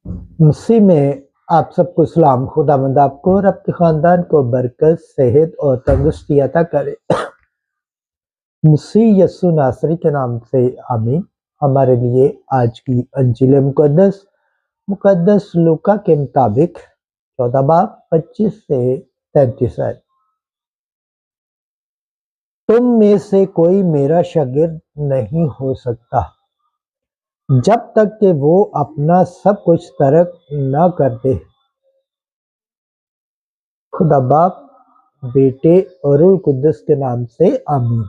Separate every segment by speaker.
Speaker 1: مسیح میں آپ سب کو سلام۔ خداوند آپ کو اور آپ کے خاندان کو برکت، صحت اور تندرستی عطا کرے۔ مسیح یسوع ناصری کے نام سے آمین۔ ہمارے لیے آج کی انجیل مقدس لوکا کے مطابق 14 باب 25 سے 33 ہے۔ تم میں سے کوئی میرا شاگرد نہیں ہو سکتا جب تک کہ وہ اپنا سب کچھ ترک نہ کر دے۔ خدا باپ، بیٹے اور روح القدس کے نام سے آمین۔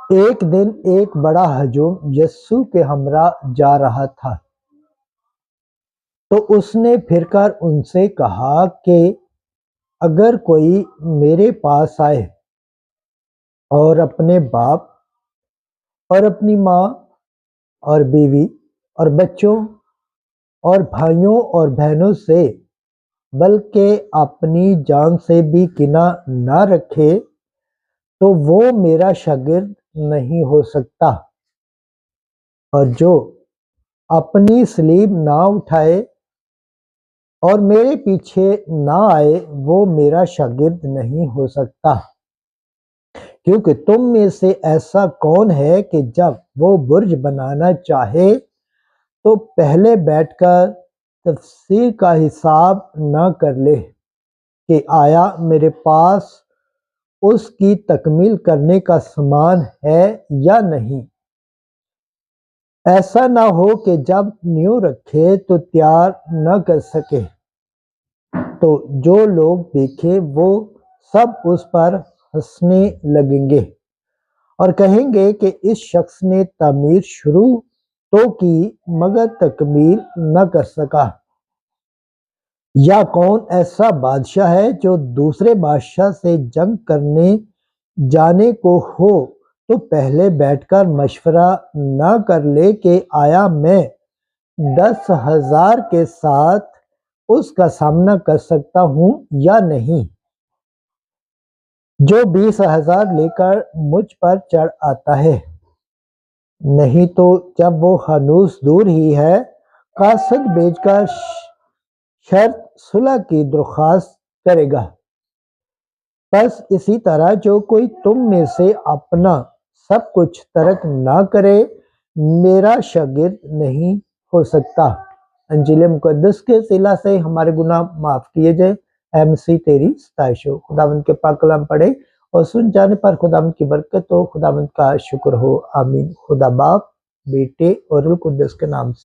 Speaker 1: ایک دن ایک بڑا ہجوم یسوع کے ہمراہ جا رہا تھا، تو اس نے پھر کر ان سے کہا کہ اگر کوئی میرے پاس آئے اور اپنے باپ اور اپنی ماں اور بیوی اور بچوں اور بھائیوں اور بہنوں سے بلکہ اپنی جان سے بھی کینہ نہ رکھے تو وہ میرا شاگرد نہیں ہو سکتا، اور جو اپنی صلیب نہ اٹھائے اور میرے پیچھے نہ آئے وہ میرا شاگرد نہیں ہو سکتا۔ کیونکہ تم میں سے ایسا کون ہے کہ جب وہ برج بنانا چاہے تو پہلے بیٹھ کر تفسیر کا حساب نہ کر لے کہ آیا میرے پاس اس کی تکمیل کرنے کا سامان ہے یا نہیں؟ ایسا نہ ہو کہ جب نیو رکھے تو تیار نہ کر سکے، تو جو لوگ دیکھیں وہ سب اس پر ہنسنے لگیں گے اور کہیں گے کہ اس شخص نے تعمیر شروع تو کی مگر تکمیل نہ کر سکا۔ یا کون ایسا بادشاہ ہے جو دوسرے بادشاہ سے جنگ کرنے جانے کو ہو تو پہلے بیٹھ کر مشورہ نہ کر لے کہ آیا میں 10,000 کے ساتھ اس کا سامنا کر سکتا ہوں یا نہیں؟ جو 20,000 لے کر مجھ پر چڑھ آتا ہے، نہیں تو جب وہ ہنوز دور ہی ہے قاصد بھیج کر شرط صلح کی درخواست کرے گا۔ بس اسی طرح جو کوئی تم میں سے اپنا سب کچھ ترک نہ کرے میرا شاگرد نہیں ہو سکتا۔ انجیل مقدس کے وسیلہ سے ہمارے گناہ معاف کیے جائے۔ اے مسیح تیری ستائش ہو۔ خداوند کے پاک کلام پڑھے اور سن جانے پر خداوند کی برکت ہو، خداوند کا شکر ہو، آمین۔ خدا باپ، بیٹے اور روح القدس کے نام سے